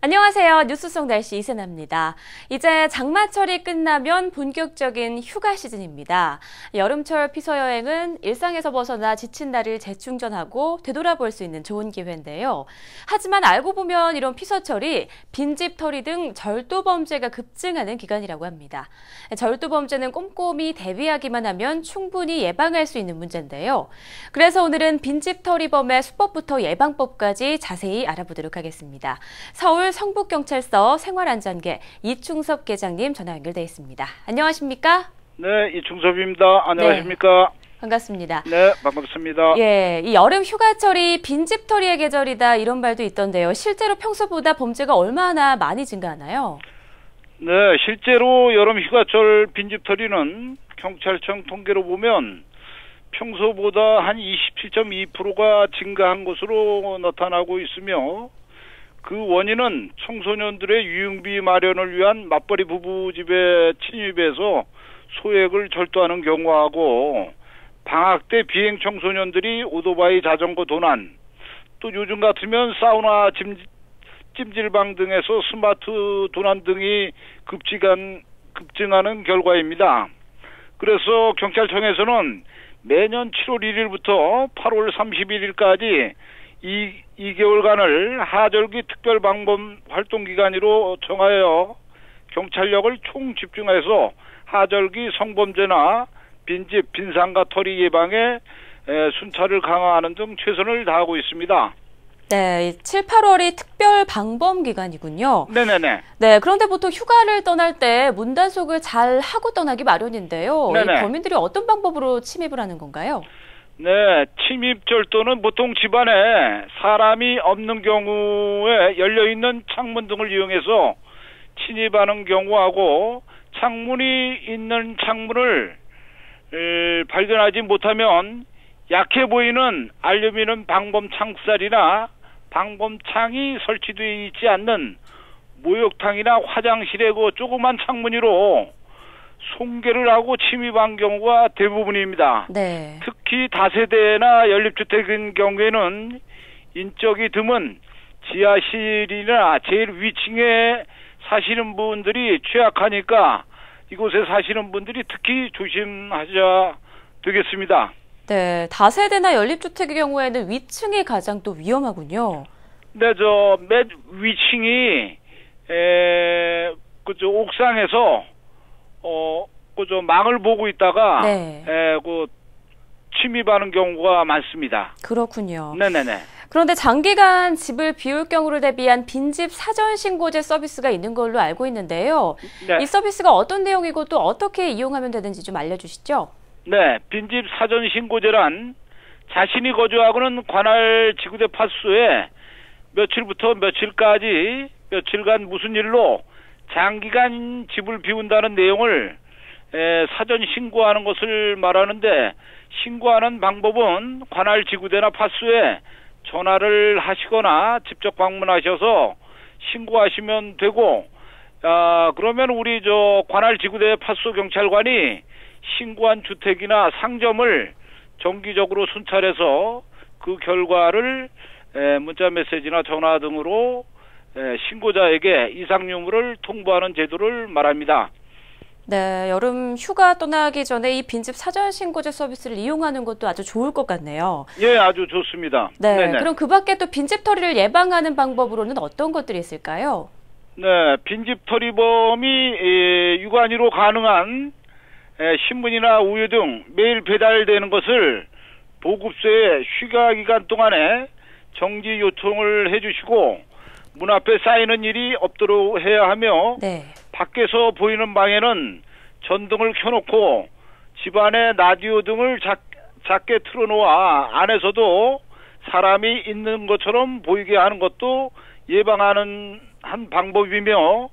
안녕하세요. 뉴스송 날씨 이세나입니다. 이제 장마철이 끝나면 본격적인 휴가 시즌입니다. 여름철 피서여행은 일상에서 벗어나 지친 날을 재충전하고 되돌아볼 수 있는 좋은 기회인데요. 하지만 알고 보면 이런 피서철이 빈집털이 등 절도 범죄가 급증하는 기간이라고 합니다. 절도 범죄는 꼼꼼히 대비하기만 하면 충분히 예방할 수 있는 문제인데요. 그래서 오늘은 빈집털이범의 수법부터 예방법까지 자세히 알아보도록 하겠습니다. 서울 성북경찰서 생활안전계 이충섭 계장님 전화 연결돼 있습니다. 안녕하십니까? 네, 이충섭입니다. 안녕하십니까? 네, 반갑습니다. 네, 반갑습니다. 예, 이 여름 휴가철이 빈집털이의 계절이다 이런 말도 있던데요. 실제로 평소보다 범죄가 얼마나 많이 증가하나요? 네, 실제로 여름 휴가철 빈집털이는 경찰청 통계로 보면 평소보다 한 27.2%가 증가한 것으로 나타나고 있으며 그 원인은 청소년들의 유흥비 마련을 위한 맞벌이 부부 집에 침입해서 소액을 절도하는 경우하고 방학 때 비행 청소년들이 오토바이 자전거 도난, 또 요즘 같으면 사우나 찜질방 등에서 스마트 도난 등이 급증하는 결과입니다. 그래서 경찰청에서는 매년 7월 1일부터 8월 31일까지 2개월간을 하절기 특별방범 활동기간으로 정하여 경찰력을 총집중해서 하절기 성범죄나 빈집, 빈상가 털이 예방에 순찰을 강화하는 등 최선을 다하고 있습니다. 네, 7, 8월이 특별방범 기간이군요. 네네네. 네, 그런데 보통 휴가를 떠날 때 문단속을 잘 하고 떠나기 마련인데요. 네네. 이 범인들이 어떤 방법으로 침입을 하는 건가요? 네, 침입 절도는 보통 집안에 사람이 없는 경우에 열려있는 창문 등을 이용해서 침입하는 경우하고 창문이 있는 창문을 발견하지 못하면 약해 보이는 알루미늄 방범 창살이나 방범창이 설치되어 있지 않는 목욕탕이나 화장실의 그 조그만 창문으로 손괴를 하고 침입한 경우가 대부분입니다. 네. 특히 다세대나 연립주택인 경우에는 인적이 드문 지하실이나 제일 위층에 사시는 분들이 취약하니까 이곳에 사시는 분들이 특히 조심하셔야 되겠습니다. 네, 다세대나 연립주택의 경우에는 위층이 가장 또 위험하군요. 네, 맨 위층이 그저 옥상에서 그저 망을 보고 있다가 네. 침입하는 경우가 많습니다. 그렇군요. 네네네. 그런데 장기간 집을 비울 경우를 대비한 빈집 사전 신고제 서비스가 있는 걸로 알고 있는데요. 네. 이 서비스가 어떤 내용이고 또 어떻게 이용하면 되는지 좀 알려주시죠. 네, 빈집 사전 신고제란 자신이 거주하고는 관할 지구대 파수소에 며칠부터 며칠까지 며칠간 무슨 일로 장기간 집을 비운다는 내용을 사전 신고하는 것을 말하는데, 신고하는 방법은 관할 지구대나 파수소에 전화를 하시거나 직접 방문하셔서 신고하시면 되고, 그러면 우리 관할 지구대 파수소 경찰관이 신고한 주택이나 상점을 정기적으로 순찰해서 그 결과를 문자 메시지나 전화 등으로 신고자에게 이상 유무를 통보하는 제도를 말합니다. 네, 여름 휴가 떠나기 전에 이 빈집 사전 신고제 서비스를 이용하는 것도 아주 좋을 것 같네요. 예, 아주 좋습니다. 네, 네네. 그럼 그 밖에 또 빈집 털이를 예방하는 방법으로는 어떤 것들이 있을까요? 네, 빈집 털이범이 육안으로 가능한 신문이나 우유 등 매일 배달되는 것을 보급소에 휴가 기간 동안에 정지 요청을 해주시고 문 앞에 쌓이는 일이 없도록 해야 하며, 네. 밖에서 보이는 방에는 전등을 켜놓고 집안에 라디오 등을 작게 틀어놓아 안에서도 사람이 있는 것처럼 보이게 하는 것도 예방하는 한 방법이며,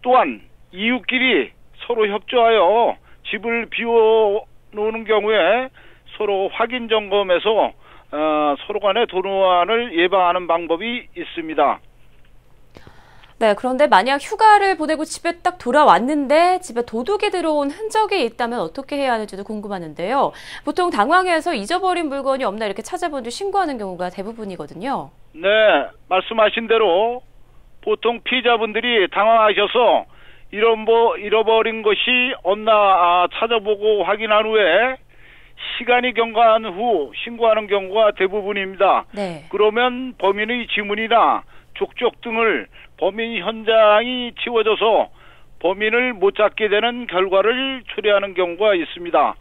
또한 이웃끼리 서로 협조하여 집을 비워놓는 경우에 서로 확인 점검해서 서로 간의 도난을 예방하는 방법이 있습니다. 네, 그런데 만약 휴가를 보내고 집에 딱 돌아왔는데 집에 도둑이 들어온 흔적이 있다면 어떻게 해야 하는지도 궁금하는데요. 보통 당황해서 잊어버린 물건이 없나 이렇게 찾아본 뒤 신고하는 경우가 대부분이거든요. 네, 말씀하신 대로 보통 피해자분들이 당황하셔서 잃어버린 것이 없나 찾아보고 확인한 후에 시간이 경과한 후 신고하는 경우가 대부분입니다. 네. 그러면 범인의 지문이나 족족 등을 범인 현장이 지워져서 범인을 못 잡게 되는 결과를 초래하는 경우가 있습니다.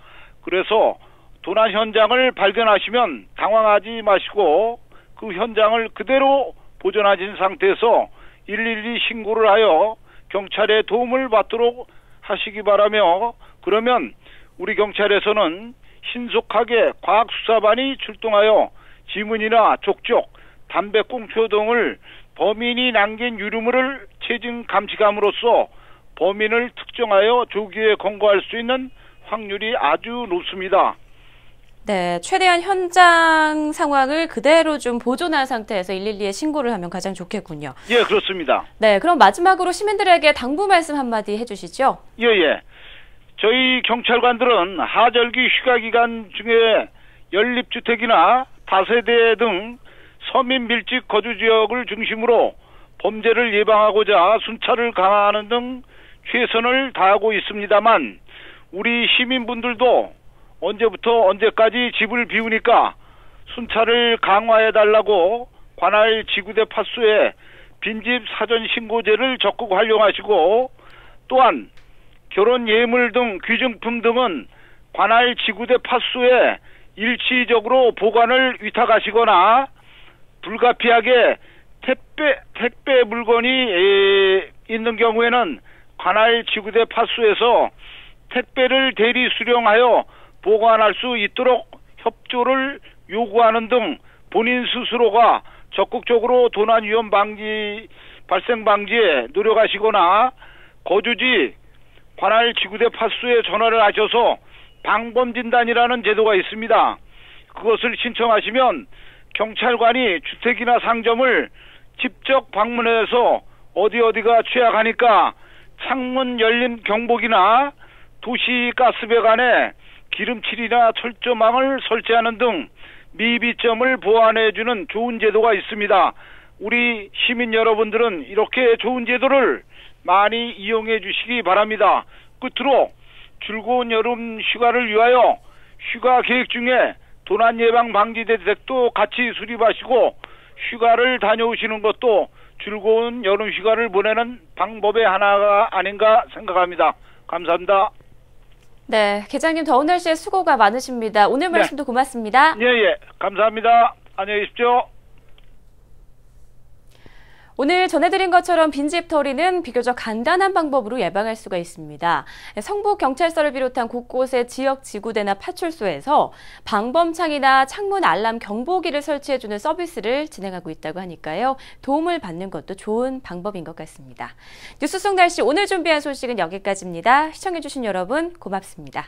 그래서 도난 현장을 발견하시면 당황하지 마시고 그 현장을 그대로 보존하신 상태에서 112 신고를 하여 경찰의 도움을 받도록 하시기 바라며, 그러면 우리 경찰에서는 신속하게 과학수사반이 출동하여 지문이나 족족, 담배꽁초 등을 범인이 남긴 유류물을 체증 감시감으로써 범인을 특정하여 조기에 검거할 수 있는 확률이 아주 높습니다. 네, 최대한 현장 상황을 그대로 좀 보존한 상태에서 112에 신고를 하면 가장 좋겠군요. 예, 그렇습니다. 네, 그럼 마지막으로 시민들에게 당부 말씀 한마디 해주시죠. 예. 저희 경찰관들은 하절기 휴가 기간 중에 연립주택이나 다세대 등 서민 밀집 거주 지역을 중심으로 범죄를 예방하고자 순찰을 강화하는 등 최선을 다하고 있습니다만, 우리 시민분들도 언제부터 언제까지 집을 비우니까 순찰을 강화해달라고 관할 지구대 파수에 빈집 사전 신고제를 적극 활용하시고, 또한 결혼 예물 등 귀중품 등은 관할 지구대 파수에 일시적으로 보관을 위탁하시거나 불가피하게 택배 물건이 있는 경우에는 관할 지구대 파수에서 택배를 대리 수령하여 보관할 수 있도록 협조를 요구하는 등 본인 스스로가 적극적으로 도난 위험 발생 방지에 노력하시거나, 거주지 관할 지구대 파수에 전화를 하셔서 방범진단이라는 제도가 있습니다. 그것을 신청하시면 경찰관이 주택이나 상점을 직접 방문해서 어디가 취약하니까 창문 열린 경보기나 도시가스배 안에 기름칠이나 철조망을 설치하는 등 미비점을 보완해주는 좋은 제도가 있습니다. 우리 시민 여러분들은 이렇게 좋은 제도를 많이 이용해 주시기 바랍니다. 끝으로 즐거운 여름 휴가를 위하여 휴가 계획 중에 도난 예방 방지 대책도 같이 수립하시고 휴가를 다녀오시는 것도 즐거운 여름 휴가를 보내는 방법의 하나가 아닌가 생각합니다. 감사합니다. 네, 계장님 더운 날씨에 수고가 많으십니다. 오늘 말씀도 고맙습니다. 예, 감사합니다. 안녕히 계십시오. 오늘 전해드린 것처럼 빈집 털이는 비교적 간단한 방법으로 예방할 수가 있습니다. 성북경찰서를 비롯한 곳곳의 지역 지구대나 파출소에서 방범창이나 창문 알람 경보기를 설치해주는 서비스를 진행하고 있다고 하니까요. 도움을 받는 것도 좋은 방법인 것 같습니다. 뉴스 속 날씨 오늘 준비한 소식은 여기까지입니다. 시청해주신 여러분 고맙습니다.